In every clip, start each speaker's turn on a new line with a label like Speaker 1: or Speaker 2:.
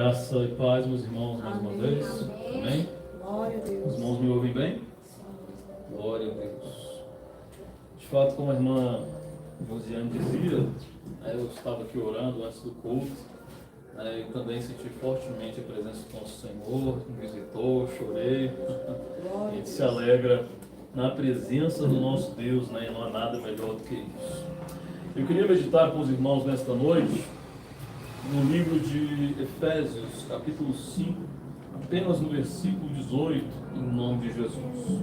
Speaker 1: Graça e paz, meus irmãos, mais uma vez. Amém?
Speaker 2: Glória a Deus.
Speaker 1: Os irmãos me ouvem bem? Glória a Deus. De fato, como a irmã Josiane dizia, eu estava aqui orando antes do culto, e também senti fortemente a presença do nosso Senhor, me visitou, chorei. A gente se alegra na presença do nosso Deus, e não há nada melhor do que isso. Eu queria meditar com os irmãos nesta noite no livro de Efésios, capítulo 5, apenas no versículo 18, em nome de Jesus.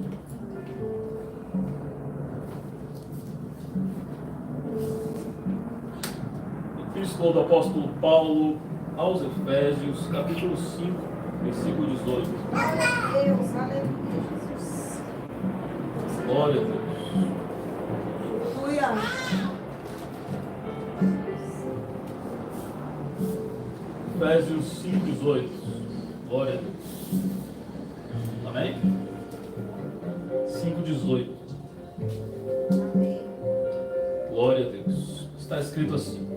Speaker 1: Epístola do apóstolo Paulo aos Efésios, capítulo 5, versículo 18.
Speaker 2: Deus, aleluia, Jesus.
Speaker 1: Glória a Deus.
Speaker 2: Aleluia.
Speaker 1: Efésios 5, 18. Glória a Deus. Amém? 5, 18.
Speaker 2: Amém.
Speaker 1: Glória a Deus. Está escrito assim: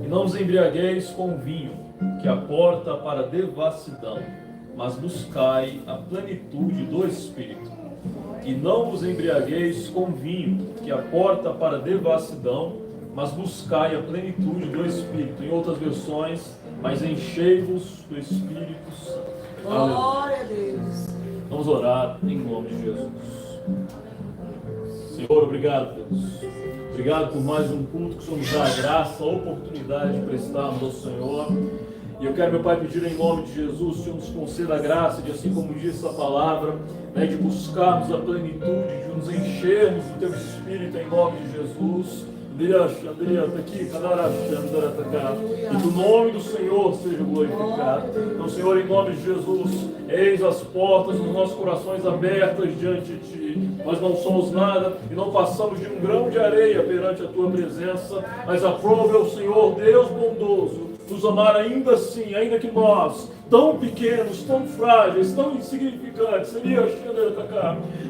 Speaker 1: E não vos embriagueis com vinho, que aporta para a devassidão, mas buscai a plenitude do Espírito. E não vos embriagueis com vinho, que aporta para a devassidão, mas buscai a plenitude do Espírito. Em outras versões, mas enchei-vos do Espírito Santo.
Speaker 2: Glória a Deus.
Speaker 1: Vamos orar em nome de Jesus. Senhor, obrigado, Deus. Obrigado por mais um culto que o Senhor nos dá a graça, a oportunidade de prestarmos ao Senhor. E eu quero, meu Pai, pedir em nome de Jesus, o Senhor nos conceda a graça de, assim como diz essa palavra, de buscarmos a plenitude, de nos enchermos do Teu Espírito em nome de Jesus. E que o nome do Senhor seja glorificado. Então, Senhor, em nome de Jesus, eis as portas dos nossos corações abertas diante de Ti. Nós não somos nada e não passamos de um grão de areia perante a Tua presença, mas aprove ao Senhor, Deus bondoso, nos amar ainda assim, ainda que nós, tão pequenos, tão frágeis, tão insignificantes,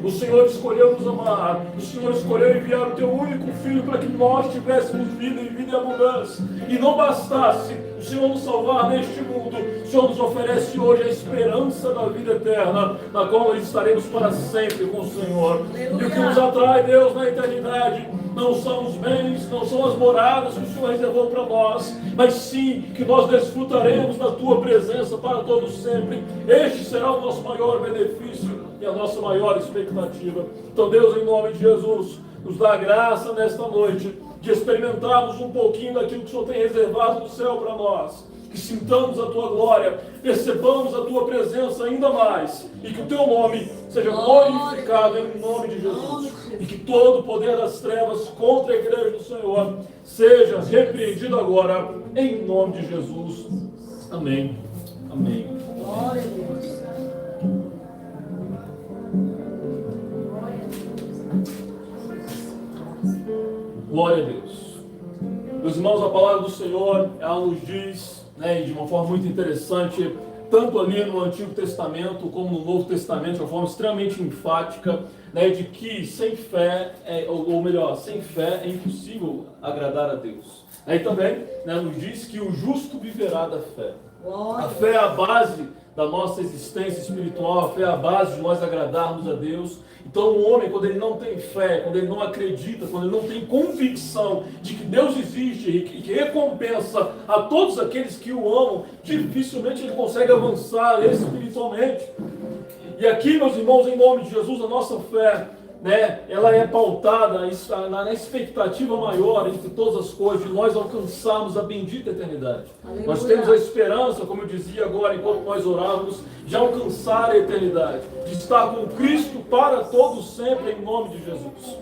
Speaker 1: o Senhor escolheu nos amar, o Senhor escolheu enviar o Teu único Filho para que nós tivéssemos vida e vida em abundância. E não bastasse o Senhor nos salvar neste mundo, o Senhor nos oferece hoje a esperança da vida eterna, na qual nós estaremos para sempre com o Senhor. E o que nos atrai, Deus, na eternidade, não são os bens, não são as moradas que o Senhor reservou para nós, mas sim que nós desfrutaremos da Tua presença para todos sempre. Este será o nosso maior benefício e a nossa maior expectativa. Então, Deus, em nome de Jesus, nos dá graça nesta noite de experimentarmos um pouquinho daquilo que o Senhor tem reservado no céu para nós. Que sintamos a Tua glória, percebamos a Tua presença ainda mais, e que o Teu nome seja glorificado em nome de Jesus, e que todo o poder das trevas contra a igreja do Senhor seja repreendido agora, em nome de Jesus. Amém. Amém.
Speaker 2: Glória a Deus.
Speaker 1: Glória a Deus. Meus irmãos, a palavra do Senhor, ela nos diz, de uma forma muito interessante, tanto ali no Antigo Testamento como no Novo Testamento, de uma forma extremamente enfática, de que sem fé, sem fé é impossível agradar a Deus. Aí também nos diz que o justo viverá da fé. A fé é a base da nossa existência espiritual, a fé é a base de nós agradarmos a Deus. Então o homem, quando ele não tem fé, quando ele não acredita, quando ele não tem convicção de que Deus existe e que recompensa a todos aqueles que o amam, dificilmente ele consegue avançar espiritualmente. E aqui, meus irmãos, em nome de Jesus, a nossa fé, ela é pautada na expectativa maior entre todas as coisas, de nós alcançarmos a bendita eternidade. Aleluia. Nós temos a esperança, como eu dizia agora, enquanto nós orávamos, de alcançar a eternidade, de estar com Cristo para todos sempre, em nome de Jesus.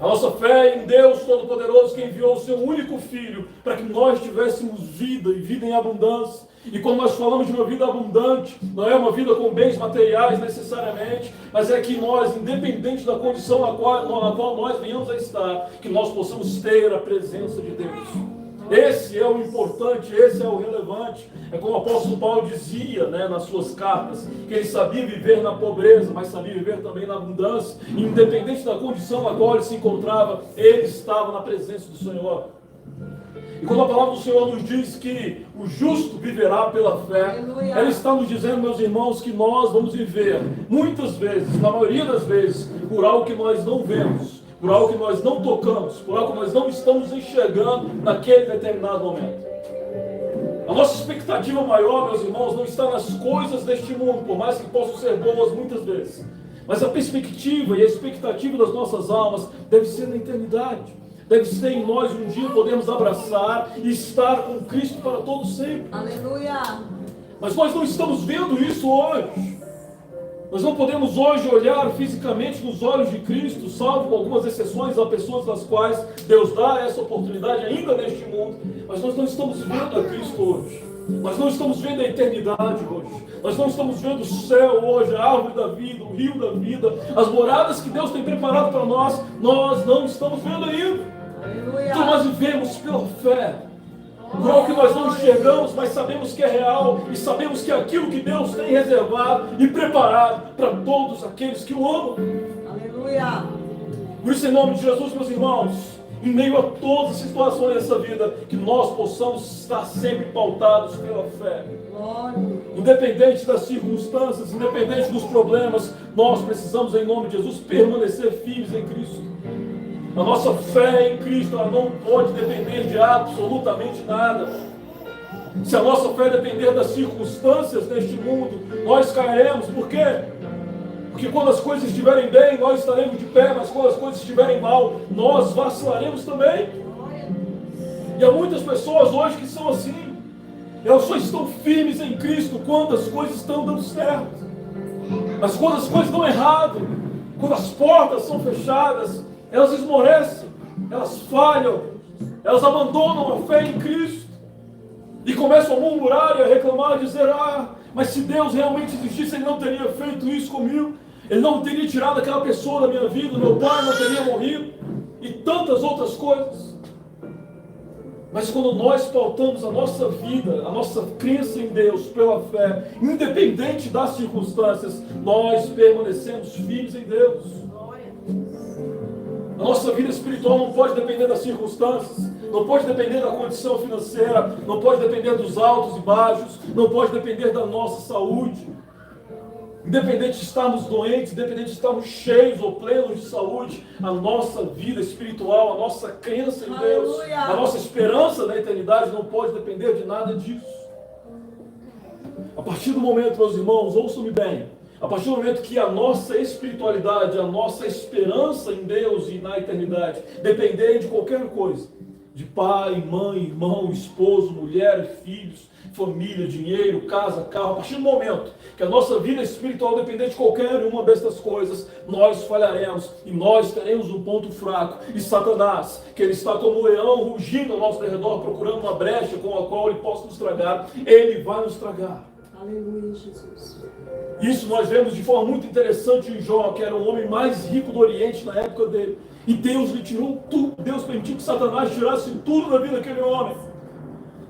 Speaker 1: A nossa fé é em Deus Todo-Poderoso, que enviou o seu único Filho para que nós tivéssemos vida e vida em abundância. E quando nós falamos de uma vida abundante, não é uma vida com bens materiais necessariamente, mas é que nós, independente da condição na qual nós venhamos a estar, que nós possamos ter a presença de Deus. Esse é o importante, esse é o relevante. É como o apóstolo Paulo dizia, nas suas cartas, que ele sabia viver na pobreza, mas sabia viver também na abundância. Independente da condição na qual ele se encontrava, ele estava na presença do Senhor. E quando a palavra do Senhor nos diz que o justo viverá pela fé,
Speaker 2: Aleluia.
Speaker 1: ela está nos dizendo, meus irmãos, que nós vamos viver, muitas vezes, na maioria das vezes, por algo que nós não vemos, por algo que nós não tocamos, por algo que nós não estamos enxergando naquele determinado momento. A nossa expectativa maior, meus irmãos, não está nas coisas deste mundo, por mais que possam ser boas muitas vezes. Mas a perspectiva e a expectativa das nossas almas deve ser na eternidade. Deve ser em nós um dia podermos abraçar e estar com Cristo para todo sempre.
Speaker 2: Aleluia.
Speaker 1: Mas nós não estamos vendo isso hoje. Nós não podemos hoje olhar fisicamente nos olhos de Cristo, salvo com algumas exceções a pessoas das quais Deus dá essa oportunidade ainda neste mundo. Mas nós não estamos vendo a Cristo hoje. Nós não estamos vendo a eternidade hoje. Nós não estamos vendo o céu hoje, a árvore da vida, o rio da vida, as moradas que Deus tem preparado para nós. Nós não estamos vendo ainda.
Speaker 2: Aleluia.
Speaker 1: Então nós vivemos pela fé. Por algo que nós não enxergamos, mas sabemos que é real e sabemos que é aquilo que Deus tem reservado e preparado para todos aqueles que o amam.
Speaker 2: Aleluia.
Speaker 1: Por isso, em nome de Jesus, meus irmãos, em meio a todas as situações dessa vida, que nós possamos estar sempre pautados pela fé.
Speaker 2: Glória.
Speaker 1: Independente das circunstâncias, independente dos problemas, nós precisamos, em nome de Jesus, permanecer firmes em Cristo. A nossa fé em Cristo, ela não pode depender de absolutamente nada. Se a nossa fé depender das circunstâncias neste mundo, nós cairemos. Por quê? Porque quando as coisas estiverem bem, nós estaremos de pé, mas quando as coisas estiverem mal, nós vacilaremos também. E há muitas pessoas hoje que são assim. Elas só estão firmes em Cristo quando as coisas estão dando certo. Mas quando as coisas dão errado, quando as portas são fechadas, elas esmorecem, elas falham, elas abandonam a fé em Cristo e começam a murmurar e a reclamar, a dizer: mas se Deus realmente existisse, Ele não teria feito isso comigo, Ele não teria tirado aquela pessoa da minha vida, meu pai não teria morrido, e tantas outras coisas. Mas quando nós pautamos a nossa vida, a nossa crença em Deus pela fé, independente das circunstâncias, nós permanecemos firmes em Deus. A nossa vida espiritual não pode depender das circunstâncias, não pode depender da condição financeira, não pode depender dos altos e baixos, não pode depender da nossa saúde. Independente de estarmos doentes, independente de estarmos cheios ou plenos de saúde, a nossa vida espiritual, a nossa crença em Deus,
Speaker 2: Aleluia.
Speaker 1: a nossa esperança na eternidade não pode depender de nada disso. A partir do momento, meus irmãos, ouçam-me bem, a partir do momento que a nossa espiritualidade, a nossa esperança em Deus e na eternidade depender de qualquer coisa, de pai, mãe, irmão, esposo, mulher, filhos, família, dinheiro, casa, carro, a partir do momento que a nossa vida espiritual depender de qualquer uma destas coisas, nós falharemos e nós teremos um ponto fraco. E Satanás, que ele está como um leão rugindo ao nosso redor, procurando uma brecha com a qual ele possa nos tragar, ele vai nos tragar.
Speaker 2: Aleluia, Jesus.
Speaker 1: Isso nós vemos de forma muito interessante em Jó, que era o homem mais rico do Oriente na época dele. E Deus lhe tirou tudo. Deus permitiu que Satanás tirasse tudo da vida daquele homem.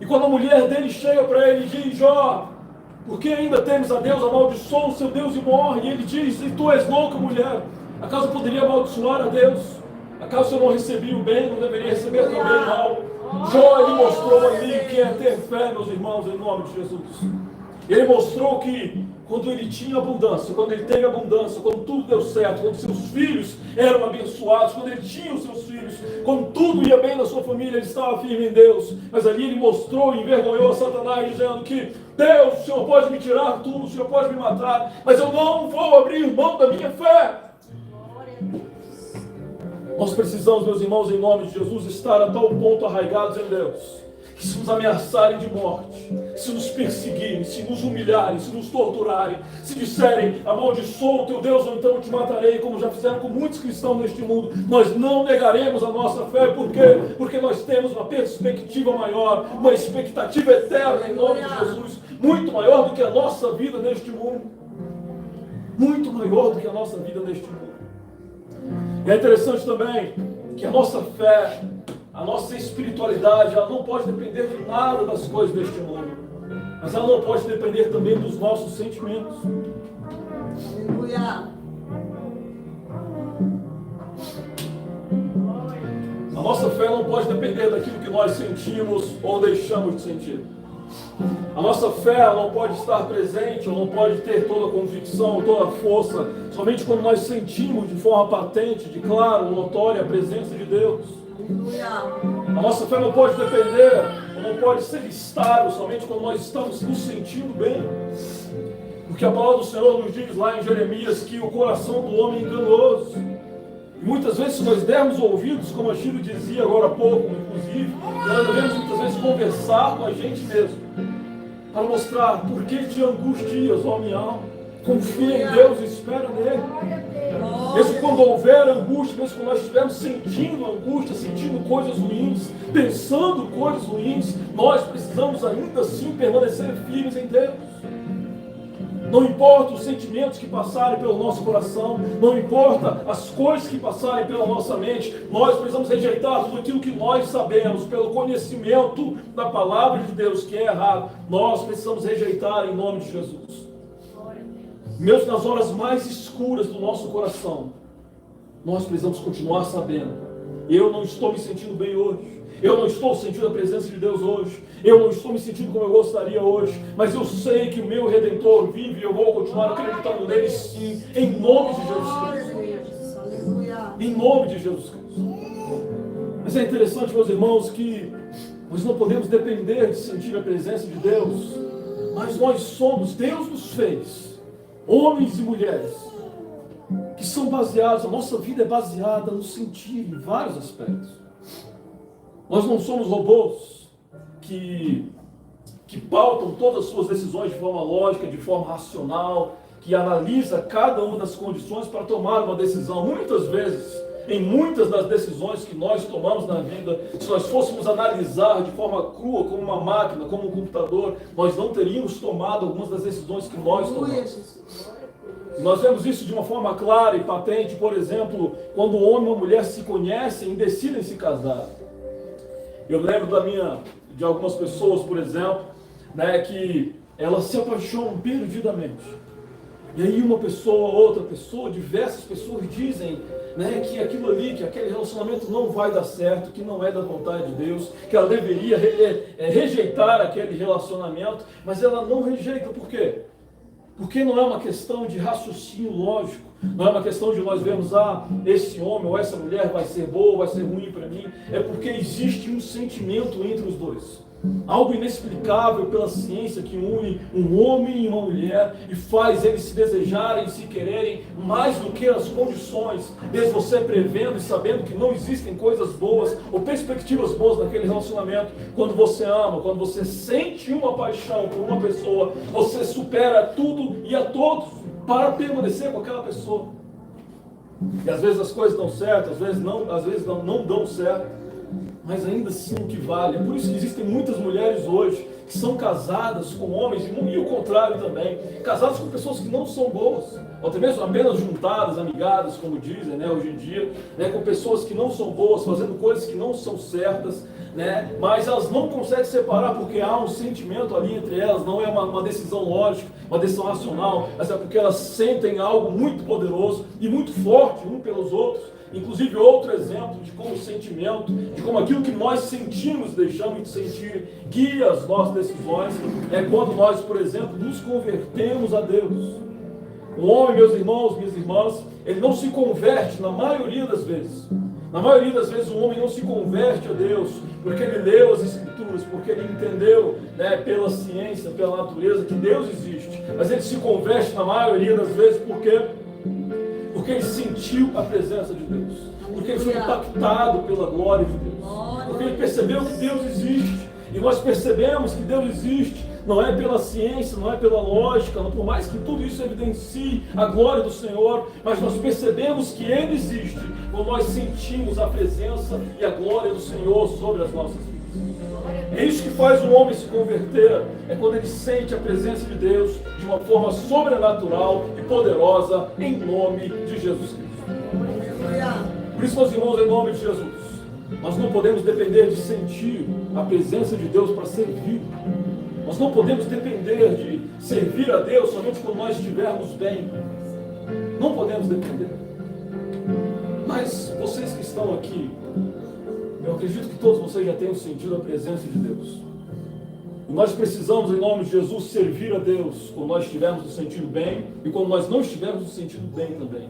Speaker 1: E quando a mulher dele chega para ele e diz: Jó, por que ainda temes a Deus? Amaldiçoa o seu Deus e morre. E ele diz: e tu és louca, mulher. Acaso eu poderia amaldiçoar a Deus? Acaso eu não recebi o bem, não deveria receber também o mal? Jó, ele mostrou ali que é ter fé, meus irmãos, em nome de Jesus. Ele mostrou que quando ele tinha abundância, quando ele teve abundância, quando tudo deu certo, quando seus filhos eram abençoados, quando ele tinha os seus filhos, quando tudo ia bem na sua família, ele estava firme em Deus. Mas ali ele mostrou e envergonhou a Satanás, dizendo que: Deus, o Senhor pode me tirar tudo, o Senhor pode me matar, mas eu não vou abrir mão da minha fé. Nós precisamos, meus irmãos, em nome de Jesus, estar a tal ponto arraigados em Deus, que se nos ameaçarem de morte, se nos perseguirem, se nos humilharem, se nos torturarem, se disserem: amaldiçoa o teu Deus, ou então eu te matarei, como já fizeram com muitos cristãos neste mundo, nós não negaremos a nossa fé. Por quê? Porque nós temos uma perspectiva maior, uma expectativa eterna em nome de Jesus, muito maior do que a nossa vida neste mundo. Muito maior do que a nossa vida neste mundo. E é interessante também que a nossa fé, a nossa espiritualidade, ela não pode depender de nada das coisas deste mundo, mas ela não pode depender também dos nossos sentimentos.
Speaker 2: Aleluia.
Speaker 1: A nossa fé não pode depender daquilo que nós sentimos ou deixamos de sentir. A nossa fé não pode estar presente, ou não pode ter toda a convicção, toda a força, somente quando nós sentimos de forma patente, de claro, notória a presença de Deus. A nossa fé não pode depender, ou não pode ser estável, somente quando nós estamos nos sentindo bem. Porque a palavra do Senhor nos diz lá em Jeremias que o coração do homem é enganoso. E muitas vezes, se nós dermos ouvidos, como a Chilo dizia agora há pouco, inclusive, nós devemos muitas vezes conversar com a gente mesmo, para mostrar por que te angustias, ó minha alma. Confia em Deus e espera nele. Mesmo quando houver angústia, mesmo quando nós estivermos sentindo angústia, sentindo coisas ruins, pensando coisas ruins, nós precisamos ainda assim permanecer firmes em Deus. Não importa os sentimentos que passarem pelo nosso coração, não importa as coisas que passarem pela nossa mente, nós precisamos rejeitar tudo aquilo que nós sabemos, pelo conhecimento da palavra de Deus, que é errado. Nós precisamos rejeitar em nome de Jesus. Mesmo nas horas mais escuras do nosso coração, nós precisamos continuar sabendo: eu não estou me sentindo bem hoje. Eu não estou sentindo a presença de Deus hoje. Eu não estou me sentindo como eu gostaria hoje. Mas eu sei que o meu Redentor vive e eu vou continuar acreditando nele sim. Em nome de Jesus Cristo. Em nome de Jesus Cristo. Mas é interessante, meus irmãos, que nós não podemos depender de sentir a presença de Deus. Mas nós somos, Deus nos fez, homens e mulheres, que são baseados, a nossa vida é baseada no sentir em vários aspectos. Nós não somos robôs que pautam todas as suas decisões de forma lógica, de forma racional, que analisa cada uma das condições para tomar uma decisão. Muitas vezes, em muitas das decisões que nós tomamos na vida, se nós fôssemos analisar de forma crua, como uma máquina, como um computador, nós não teríamos tomado algumas das decisões que nós tomamos. Nós vemos isso de uma forma clara e patente, por exemplo, quando um homem e uma mulher se conhecem e decidem se casar. Eu lembro de algumas pessoas, por exemplo, né, que elas se apaixonam perdidamente. E aí uma pessoa, outra pessoa, diversas pessoas dizem, né, que aquilo ali, que aquele relacionamento não vai dar certo, que não é da vontade de Deus, que ela deveria rejeitar aquele relacionamento, mas ela não rejeita. Por quê? Porque não é uma questão de raciocínio lógico, não é uma questão de nós vermos, esse homem ou essa mulher vai ser boa, vai ser ruim para mim. É porque existe um sentimento entre os dois. Algo inexplicável pela ciência que une um homem e uma mulher e faz eles se desejarem, se quererem mais do que as condições, mesmo você prevendo e sabendo que não existem coisas boas ou perspectivas boas naquele relacionamento. Quando você ama, quando você sente uma paixão por uma pessoa, você supera tudo e a todos para permanecer com aquela pessoa. E às vezes as coisas dão certo, às vezes não dão certo. Mas ainda assim o que vale. É por isso que existem muitas mulheres hoje que são casadas com homens, e o contrário também, casadas com pessoas que não são boas, ou até mesmo apenas juntadas, amigadas, como dizem, né, hoje em dia, né, com pessoas que não são boas, fazendo coisas que não são certas, né, mas elas não conseguem separar porque há um sentimento ali entre elas, não é uma decisão lógica, uma decisão racional, mas é porque elas sentem algo muito poderoso e muito forte um pelos outros. Inclusive, outro exemplo de como o sentimento, de como aquilo que nós sentimos, deixamos de sentir, guia as nossas decisões, é quando nós, por exemplo, nos convertemos a Deus. O homem, meus irmãos, minhas irmãs, ele não se converte na maioria das vezes. Na maioria das vezes o homem não se converte a Deus porque ele leu as Escrituras, porque ele entendeu, né, pela ciência, pela natureza, que Deus existe. Mas ele se converte na maioria das vezes porque ele sentiu a presença de Deus, porque ele foi impactado pela glória de Deus, porque ele percebeu que Deus existe. E nós percebemos que Deus existe, não é pela ciência, não é pela lógica, não, por mais que tudo isso evidencie a glória do Senhor, mas nós percebemos que Ele existe quando nós sentimos a presença e a glória do Senhor sobre as nossas vidas. É isso que faz o homem se converter, é quando ele sente a presença de Deus de uma forma sobrenatural e poderosa, em nome de Jesus Cristo. Por isso, meus irmãos, em nome de Jesus, nós não podemos depender de sentir a presença de Deus para servir. Nós não podemos depender de servir a Deus somente quando nós estivermos bem. Não podemos depender. Mas vocês que estão aqui, Eu acredito que todos vocês já tenham sentido a presença de Deus. E nós precisamos, em nome de Jesus, servir a Deus quando nós estivermos nos sentindo bem e quando nós não estivermos nos sentindo bem também.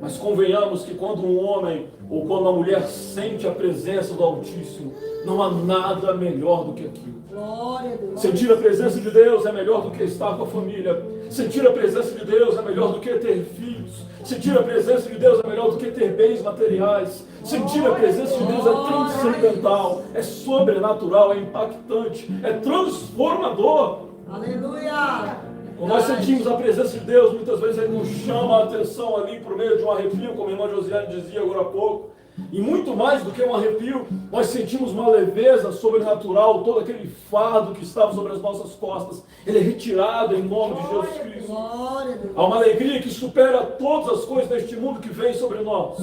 Speaker 1: Mas convenhamos que quando um homem ou quando uma mulher sente a presença do Altíssimo, não há nada melhor do que aquilo.
Speaker 2: Glória a Deus.
Speaker 1: Sentir a presença de Deus é melhor do que estar com a família. Sentir a presença de Deus é melhor do que ter filhos. Sentir a presença de Deus é melhor do que ter bens materiais. Sentir a presença de Deus é transcendental, é sobrenatural, é impactante, é transformador.
Speaker 2: Aleluia.
Speaker 1: Quando nós sentimos a presença de Deus, muitas vezes Ele nos chama a atenção ali por meio de um arrepio, como a irmã Josiane dizia agora há pouco. E muito mais do que um arrepio, nós sentimos uma leveza sobrenatural, todo aquele fardo que estava sobre as nossas costas, ele é retirado em nome de Jesus Cristo. Há uma alegria que supera todas as coisas deste mundo que vem sobre nós.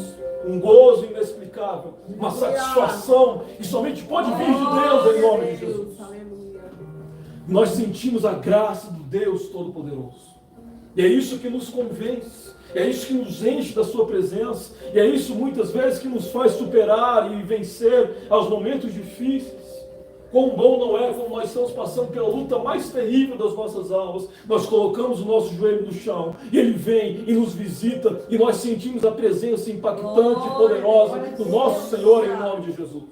Speaker 1: Um gozo inexplicável, uma satisfação que somente pode vir de Deus em nome de Jesus. Nós sentimos a graça do Deus Todo-Poderoso. E é isso que nos convence. É isso que nos enche da sua presença. E é isso muitas vezes que nos faz superar e vencer aos momentos difíceis. Quão bom não é quando nós estamos passando pela luta mais terrível das nossas almas. Nós colocamos o nosso joelho no chão e Ele vem e nos visita e nós sentimos a presença impactante e poderosa do nosso Senhor em nome de Jesus.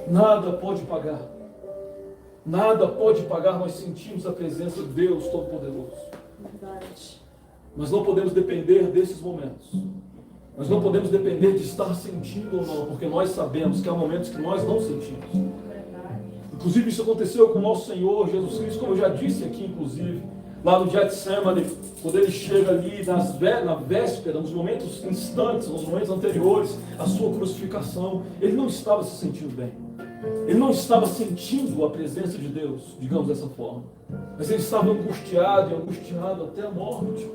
Speaker 1: Nada pode pagar. Nada pode pagar, nós sentimos a presença de Deus Todo-Poderoso.
Speaker 2: Verdade.
Speaker 1: Nós não podemos depender desses momentos. Nós não podemos depender de estar sentindo ou não, porque nós sabemos que há momentos que nós não sentimos. Inclusive isso aconteceu com o nosso Senhor Jesus Cristo, como eu já disse aqui, inclusive, lá no Getsemane, quando Ele chega ali na véspera, nos momentos instantes, nos momentos anteriores à sua crucificação, Ele não estava se sentindo bem. Ele não estava sentindo a presença de Deus, digamos dessa forma. Mas ele estava angustiado e angustiado até a morte.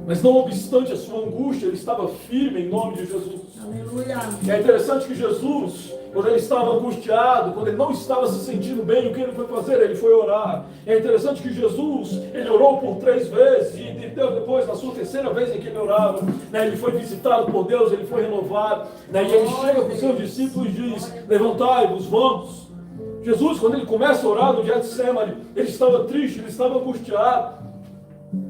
Speaker 1: Mas não obstante a sua angústia, ele estava firme em nome de Jesus.
Speaker 2: Aleluia.
Speaker 1: E é interessante que Jesus, quando ele estava angustiado, quando ele não estava se sentindo bem, o que ele foi fazer? Ele foi orar. É interessante que Jesus, ele orou por 3 vezes, e depois, na sua terceira vez em que ele orava, ele foi visitado por Deus, ele foi renovado, e ele chega para os seus discípulos e diz: levantai-vos, vamos. Jesus, quando ele começa a orar no Getsemane, ele estava triste, ele estava angustiado.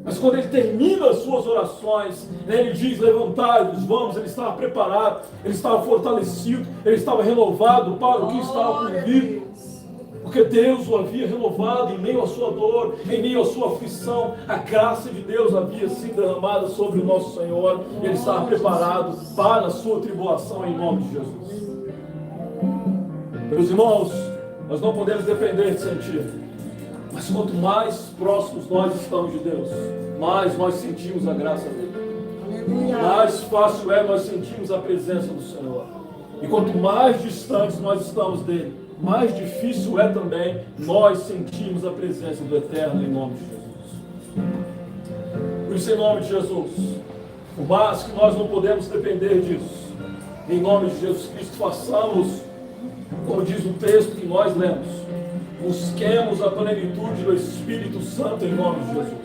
Speaker 1: Mas quando ele termina as suas orações, ele diz: levantai-vos, vamos. Ele estava preparado, ele estava fortalecido, ele estava renovado para o que estava por vir. Porque Deus o havia renovado em meio à sua dor, em meio à sua aflição. A graça de Deus havia sido derramada sobre o nosso Senhor. E ele estava preparado para a sua tribulação em nome de Jesus. Meus irmãos, nós não podemos depender de sentir. Mas quanto mais próximos nós estamos de Deus, mais nós sentimos a graça dele.
Speaker 2: Aleluia.
Speaker 1: Mais fácil é nós sentirmos a presença do Senhor. E quanto mais distantes nós estamos dele, mais difícil é também nós sentirmos a presença do Eterno em nome de Jesus. Por isso, em nome de Jesus, por mais que nós não podemos depender disso, em nome de Jesus Cristo, façamos, como diz o texto que nós lemos, busquemos a plenitude do Espírito Santo em nome de Jesus.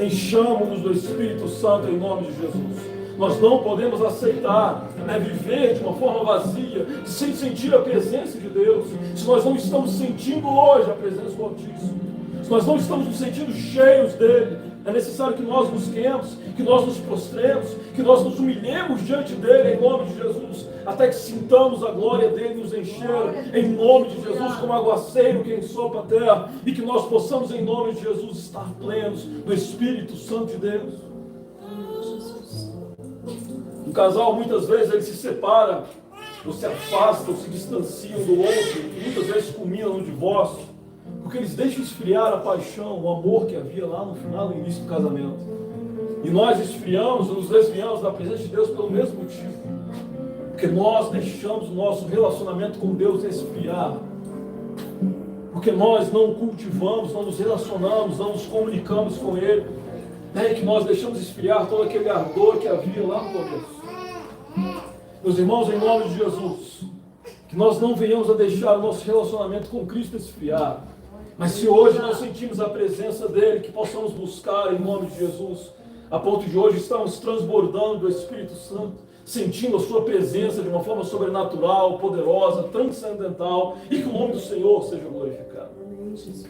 Speaker 1: Enchamos-nos do Espírito Santo em nome de Jesus. Nós não podemos aceitar, viver de uma forma vazia, sem sentir a presença de Deus. Se nós não estamos sentindo hoje a presença do Altíssimo, se nós não estamos nos sentindo cheios dele, é necessário que nós busquemos, que nós nos prostremos, que nós nos humilhemos diante dele em nome de Jesus, até que sintamos a glória dele nos encher em nome de Jesus, como aguaceiro que ensopa a terra, e que nós possamos em nome de Jesus estar plenos do Espírito Santo de Deus. Um casal muitas vezes ele se separa, ou se afasta, ou se distanciam do outro, e muitas vezes culminam no divórcio, porque eles deixam esfriar a paixão, o amor que havia lá no final, no início do casamento. E nós esfriamos, nos desviamos da presença de Deus pelo mesmo motivo. Porque nós deixamos o nosso relacionamento com Deus esfriar. Porque nós não cultivamos, não nos relacionamos, não nos comunicamos com Ele. É que nós deixamos esfriar todo aquele ardor que havia lá no começo. Meus irmãos, em nome de Jesus, que nós não venhamos a deixar o nosso relacionamento com Cristo esfriar. Mas se hoje nós sentimos a presença dEle, que possamos buscar em nome de Jesus, a ponto de hoje estarmos transbordando do Espírito Santo, sentindo a sua presença de uma forma sobrenatural, poderosa, transcendental, e que o nome do Senhor seja glorificado.
Speaker 2: Amém, Jesus.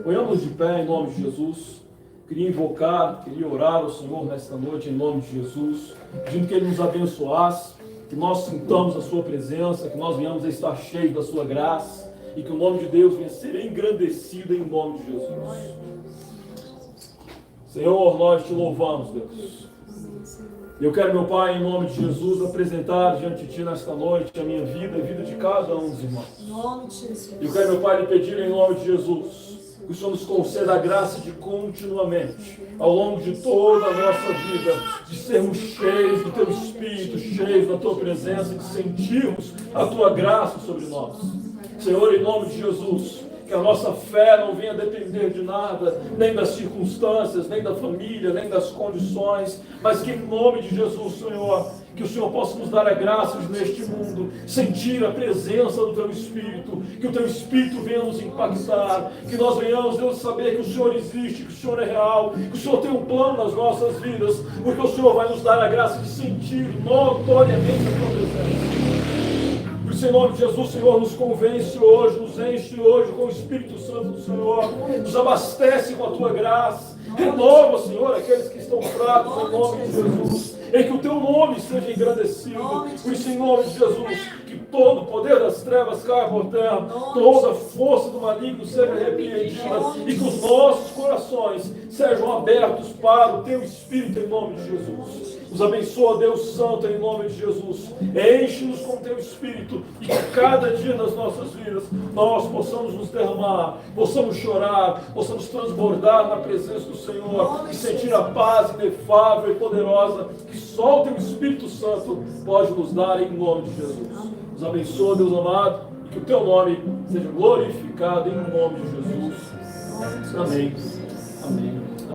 Speaker 1: Ponhamos de pé em nome de Jesus. Queria invocar, queria orar ao Senhor nesta noite em nome de Jesus, pedindo que Ele nos abençoasse, que nós sintamos a sua presença, que nós venhamos a estar cheios da sua graça e que o nome de Deus venha a ser engrandecido em nome de Jesus. Senhor, nós te louvamos, Deus. Eu quero, meu Pai, em nome de Jesus, apresentar diante de Ti nesta noite a minha vida e a vida de cada um dos irmãos.
Speaker 2: Em nome de Jesus.
Speaker 1: Eu quero, meu Pai, lhe pedir em nome de Jesus que o Senhor nos conceda a graça de continuamente, ao longo de toda a nossa vida, de sermos cheios do Teu Espírito, cheios da Tua presença, de sentirmos a Tua graça sobre nós. Senhor, em nome de Jesus, que a nossa fé não venha depender de nada, nem das circunstâncias, nem da família, nem das condições, mas que em nome de Jesus, Senhor, que o Senhor possa nos dar a graça de neste mundo sentir a presença do Teu Espírito, que o Teu Espírito venha nos impactar, que nós venhamos, Deus, saber que o Senhor existe, que o Senhor é real, que o Senhor tem um plano nas nossas vidas, porque o Senhor vai nos dar a graça de sentir notoriamente a Tua presença. Por isso, em nome de Jesus, Senhor, nos convence hoje, nos enche hoje com o Espírito Santo do Senhor, nos abastece com a Tua graça, renova, Senhor, aqueles que estão fracos, em nome de Jesus, em que o Teu nome seja engrandecido. Por isso, em nome de Jesus, que todo o poder das trevas caia por terra, toda a força do maligno seja repreendida e que os nossos corações sejam abertos para o Teu Espírito, em nome de Jesus. Nos abençoa, Deus Santo, em nome de Jesus. Enche-nos com o Teu Espírito e que cada dia das nossas vidas nós possamos nos derramar, possamos chorar, possamos transbordar na presença do Senhor e sentir a paz inefável e poderosa que só o Teu Espírito Santo pode nos dar, em nome de Jesus. Nos abençoa, Deus amado, e que o Teu nome seja glorificado em nome de Jesus. Amém. Amém.